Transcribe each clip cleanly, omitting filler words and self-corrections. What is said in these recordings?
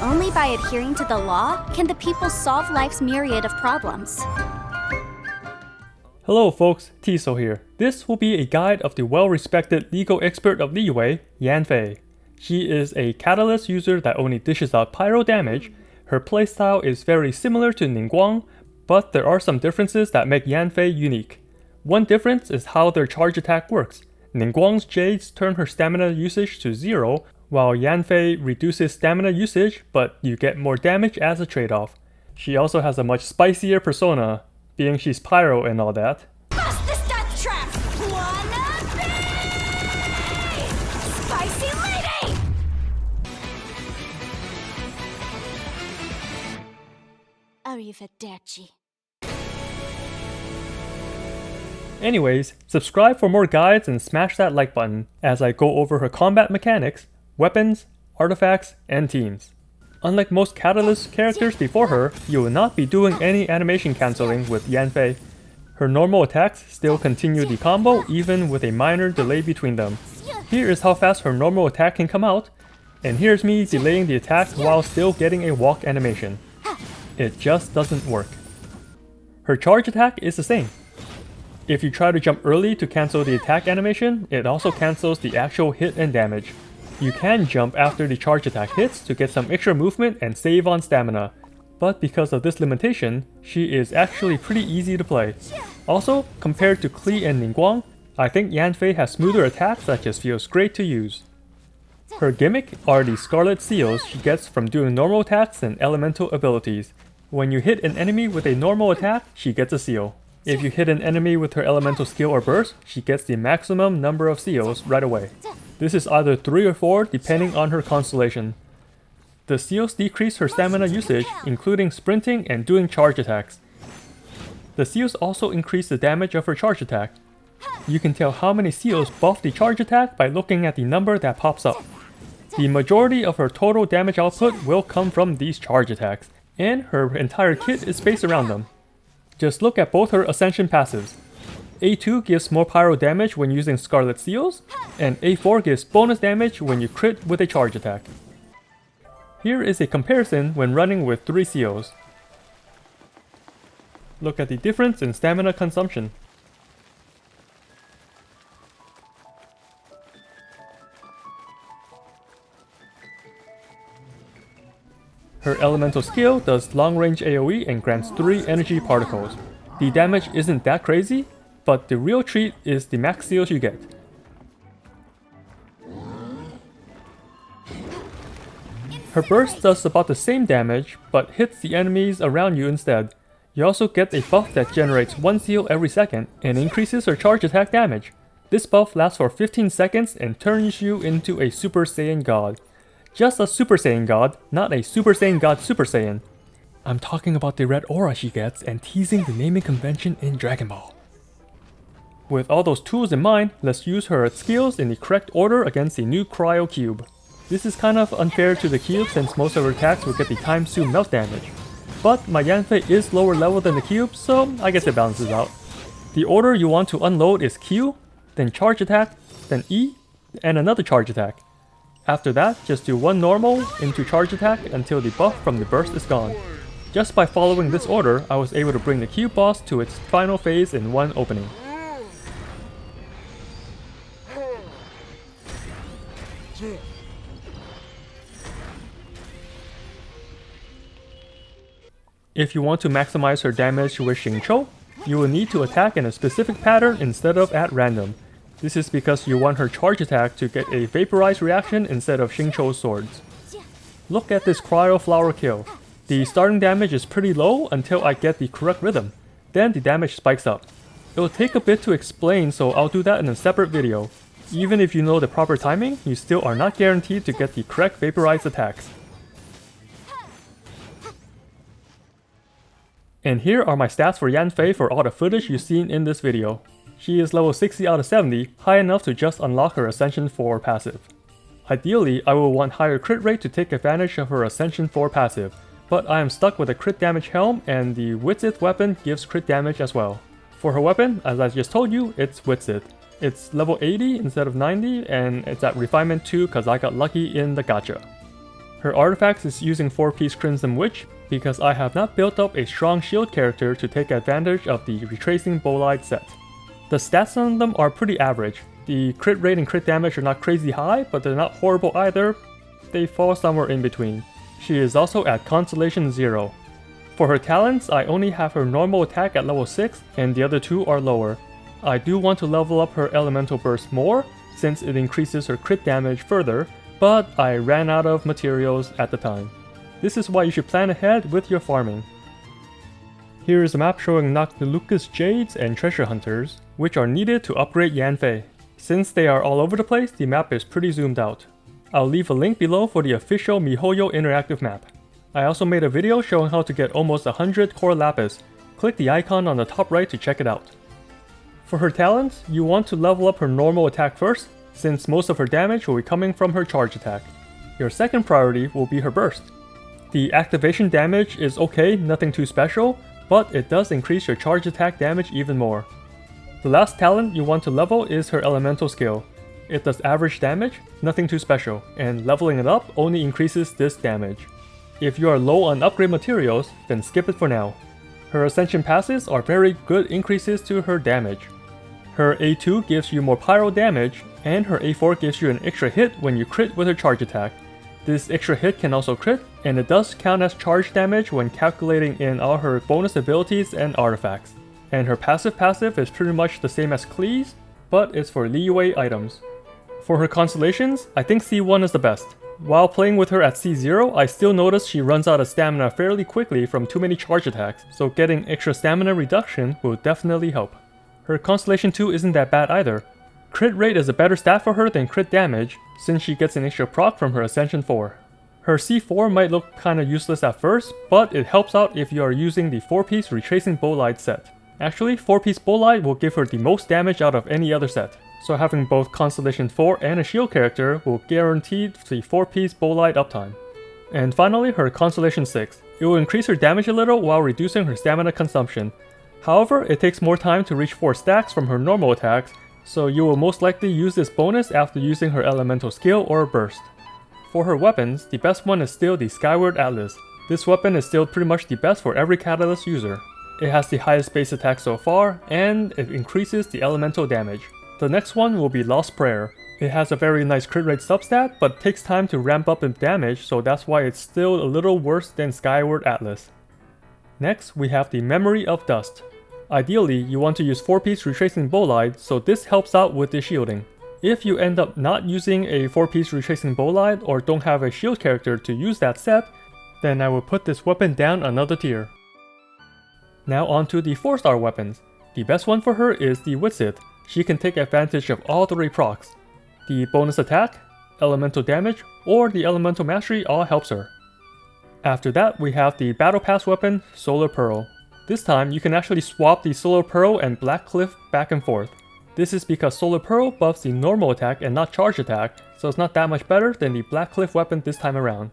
Only by adhering to the law can the people solve life's myriad of problems. Hello folks, Tiso here. This will be a guide of the well-respected legal expert of Liyue, Yanfei. She is a catalyst user that only dishes out pyro damage. Her playstyle is very similar to Ningguang, but there are some differences that make Yanfei unique. One difference is how their charge attack works. Ningguang's jades turn her stamina usage to 0, while Yanfei reduces stamina usage, but you get more damage as a trade-off. She also has a much spicier persona, being she's pyro and all that. Bust the stat trap! Wanna be spicy lady! Arrivederci. Anyways, subscribe for more guides and smash that like button as I go over her combat mechanics, weapons, artifacts, and teams. Unlike most Catalyst characters before her, you will not be doing any animation cancelling with Yanfei. Her normal attacks still continue the combo even with a minor delay between them. Here is how fast her normal attack can come out, and here's me delaying the attack while still getting a walk animation. It just doesn't work. Her charge attack is the same. If you try to jump early to cancel the attack animation, it also cancels the actual hit and damage. You can jump after the charge attack hits to get some extra movement and save on stamina, but because of this limitation, she is actually pretty easy to play. Also, compared to Klee and Ningguang, I think Yanfei has smoother attacks that just feels great to use. Her gimmick are the Scarlet Seals she gets from doing normal attacks and elemental abilities. When you hit an enemy with a normal attack, she gets a seal. If you hit an enemy with her elemental skill or burst, she gets the maximum number of seals right away. This is either 3 or 4 depending on her constellation. The seals decrease her stamina usage, including sprinting and doing charge attacks. The seals also increase the damage of her charge attack. You can tell how many seals buff the charge attack by looking at the number that pops up. The majority of her total damage output will come from these charge attacks, and her entire kit is based around them. Just look at both her Ascension passives. A2 gives more pyro damage when using Scarlet Seals, and A4 gives bonus damage when you crit with a charge attack. Here is a comparison when running with 3 seals. Look at the difference in stamina consumption. Her elemental skill does long-range AoE and grants 3 energy particles. The damage isn't that crazy, but the real treat is the max seals you get. Her burst does about the same damage, but hits the enemies around you instead. You also get a buff that generates 1 seal every second and increases her charge attack damage. This buff lasts for 15 seconds and turns you into a Super Saiyan God. Just a Super Saiyan God, not a Super Saiyan God Super Saiyan. I'm talking about the red aura she gets and teasing the naming convention in Dragon Ball. With all those tools in mind, let's use her skills in the correct order against the new Cryo Cube. This is kind of unfair to the cube since most of her attacks will get the times 2 melt damage. But my Yanfei is lower level than the cube, so I guess it balances out. The order you want to unload is Q, then charge attack, then E, and another charge attack. After that, just do 1 normal into charge attack until the buff from the burst is gone. Just by following this order, I was able to bring the cube boss to its final phase in 1 opening. If you want to maximize her damage with Xingqiu, you will need to attack in a specific pattern instead of at random. This is because you want her charge attack to get a vaporized reaction instead of Xingqiu's swords. Look at this Cryo Flower kill. The starting damage is pretty low until I get the correct rhythm. Then the damage spikes up. It will take a bit to explain, so I'll do that in a separate video. Even if you know the proper timing, you still are not guaranteed to get the correct vaporized attacks. And here are my stats for Yanfei for all the footage you've seen in this video. She is level 60 out of 70, high enough to just unlock her Ascension 4 passive. Ideally, I will want higher crit rate to take advantage of her Ascension 4 passive, but I am stuck with a crit damage helm and the Witzith weapon gives crit damage as well. For her weapon, as I just told you, it's Witzith. It's level 80 instead of 90, and it's at refinement 2 because I got lucky in the gacha. Her artifacts is using 4-piece Crimson Witch because I have not built up a strong shield character to take advantage of the Retracing Bolide set. The stats on them are pretty average. The crit rate and crit damage are not crazy high, but they're not horrible either. They fall somewhere in between. She is also at Constellation 0. For her talents, I only have her normal attack at level 6 and the other two are lower. I do want to level up her Elemental Burst more, since it increases her crit damage further, but I ran out of materials at the time. This is why you should plan ahead with your farming. Here is a map showing noctilucous jades and treasure hunters, which are needed to upgrade Yanfei. Since they are all over the place, the map is pretty zoomed out. I'll leave a link below for the official MiHoYo interactive map. I also made a video showing how to get almost 100 core lapis. Click the icon on the top right to check it out. For her talents, you want to level up her normal attack first, since most of her damage will be coming from her charge attack. Your second priority will be her burst. The activation damage is okay, nothing too special, but it does increase your charge attack damage even more. The last talent you want to level is her elemental skill. It does average damage, nothing too special, and leveling it up only increases this damage. If you are low on upgrade materials, then skip it for now. Her ascension passes are very good increases to her damage. Her A2 gives you more pyro damage, and her A4 gives you an extra hit when you crit with her charge attack. This extra hit can also crit, and it does count as charge damage when calculating in all her bonus abilities and artifacts. And her passive is pretty much the same as Cleese, but it's for leeway items. For her constellations, I think C1 is the best. While playing with her at C0, I still notice she runs out of stamina fairly quickly from too many charge attacks, so getting extra stamina reduction will definitely help. Her Constellation 2 isn't that bad either. Crit rate is a better stat for her than crit damage, since she gets an extra proc from her Ascension 4. Her C4 might look kinda useless at first, but it helps out if you are using the 4-piece Retracing Bolide set. Actually, 4-piece Bolide will give her the most damage out of any other set, so having both Constellation 4 and a shield character will guarantee the 4-piece Bolide uptime. And finally, her Constellation 6. It will increase her damage a little while reducing her stamina consumption. However, it takes more time to reach 4 stacks from her normal attacks, so you will most likely use this bonus after using her elemental skill or burst. For her weapons, the best one is still the Skyward Atlas. This weapon is still pretty much the best for every Catalyst user. It has the highest base attack so far, and it increases the elemental damage. The next one will be Lost Prayer. It has a very nice crit rate substat, but takes time to ramp up in damage, so that's why it's still a little worse than Skyward Atlas. Next, we have the Memory of Dust. Ideally, you want to use 4-piece Retracing Bolide, so this helps out with the shielding. If you end up not using a 4-piece Retracing Bolide or don't have a shield character to use that set, then I will put this weapon down another tier. Now onto the 4-star weapons. The best one for her is the Witsit. She can take advantage of all 3 procs. The bonus attack, elemental damage, or the elemental mastery all helps her. After that, we have the Battle Pass weapon, Solar Pearl. This time, you can actually swap the Solar Pearl and Black Cliff back and forth. This is because Solar Pearl buffs the normal attack and not charge attack, so it's not that much better than the Black Cliff weapon this time around.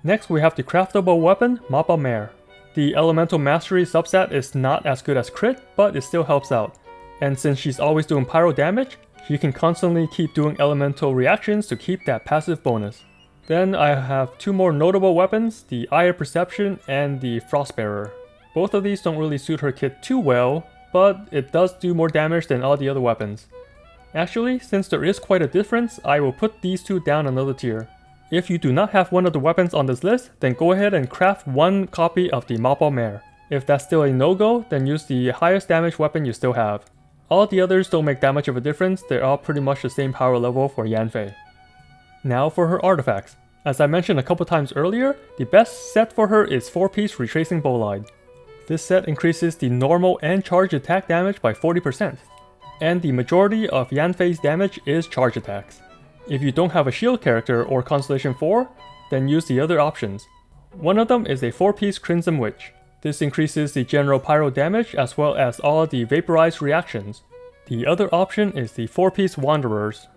Next, we have the craftable weapon, Mappa Mare. The Elemental Mastery substat is not as good as crit, but it still helps out. And since she's always doing pyro damage, she can constantly keep doing elemental reactions to keep that passive bonus. Then I have 2 more notable weapons, the Eye of Perception and the Frostbearer. Both of these don't really suit her kit too well, but it does do more damage than all the other weapons. Actually, since there is quite a difference, I will put these 2 down another tier. If you do not have one of the weapons on this list, then go ahead and craft 1 copy of the Mappa Mare. If that's still a no-go, then use the highest damage weapon you still have. All the others don't make that much of a difference, they're all pretty much the same power level for Yanfei. Now for her artifacts. As I mentioned a couple times earlier, the best set for her is 4-piece Retracing Bolide. This set increases the normal and charge attack damage by 40%, and the majority of Yanfei's damage is charge attacks. If you don't have a shield character or Constellation 4, then use the other options. One of them is a 4-piece Crimson Witch. This increases the general pyro damage as well as all the vaporized reactions. The other option is the 4-piece Wanderers.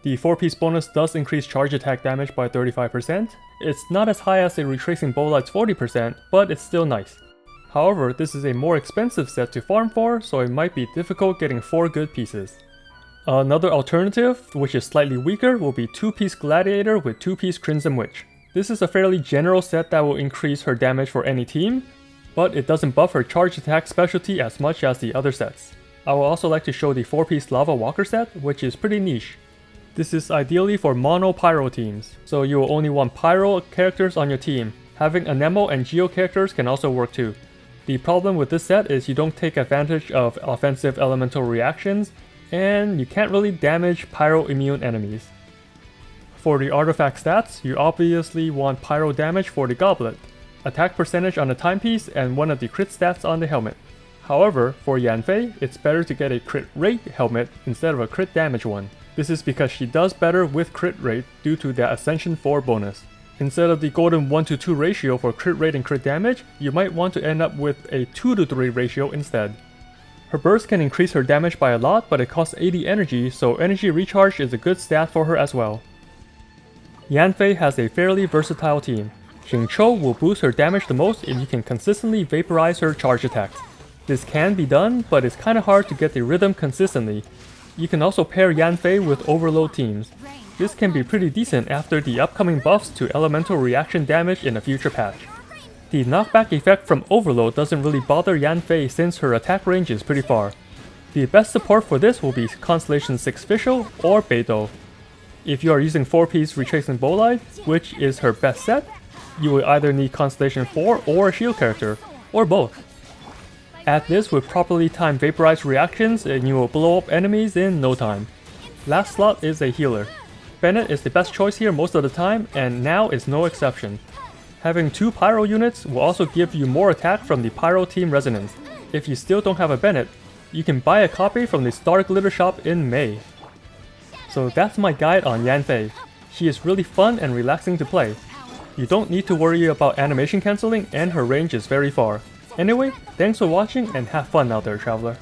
The 4-piece bonus does increase charge attack damage by 35%. It's not as high as a Retracing Bolide's 40%, but it's still nice. However, this is a more expensive set to farm for, so it might be difficult getting 4 good pieces. Another alternative, which is slightly weaker, will be 2-piece Gladiator with 2-piece Crimson Witch. This is a fairly general set that will increase her damage for any team, but it doesn't buff her charge attack specialty as much as the other sets. I would also like to show the 4-piece Lava Walker set, which is pretty niche. This is ideally for mono pyro teams, so you will only want pyro characters on your team. Having Anemo and Geo characters can also work too. The problem with this set is you don't take advantage of offensive elemental reactions, and you can't really damage pyro immune enemies. For the artifact stats, you obviously want pyro damage for the goblet, attack percentage on the timepiece, and one of the crit stats on the helmet. However, for Yanfei, it's better to get a crit rate helmet instead of a crit damage one. This is because she does better with crit rate due to the Ascension 4 bonus. Instead of the golden 1:2 ratio for crit rate and crit damage, you might want to end up with a 2:3 ratio instead. Her burst can increase her damage by a lot, but it costs 80 energy, so energy recharge is a good stat for her as well. Yanfei has a fairly versatile team. Xingqiu will boost her damage the most if you can consistently vaporize her charge attacks. This can be done, but it's kinda hard to get the rhythm consistently. You can also pair Yanfei with overload teams. This can be pretty decent after the upcoming buffs to elemental reaction damage in a future patch. The knockback effect from overload doesn't really bother Yanfei since her attack range is pretty far. The best support for this will be Constellation 6 Official or Beidou. If you are using 4-piece Retracing Bolide, which is her best set, you will either need Constellation 4 or a shield character, or both. Add this with properly timed vaporized reactions and you will blow up enemies in no time. Last slot is a healer. Bennett is the best choice here most of the time, and now is no exception. Having 2 Pyro units will also give you more attack from the Pyro Team Resonance. If you still don't have a Bennett, you can buy a copy from the Star Glitter shop in May. So that's my guide on Yanfei. She is really fun and relaxing to play. You don't need to worry about animation cancelling, and her range is very far. Anyway, thanks for watching and have fun out there, traveler.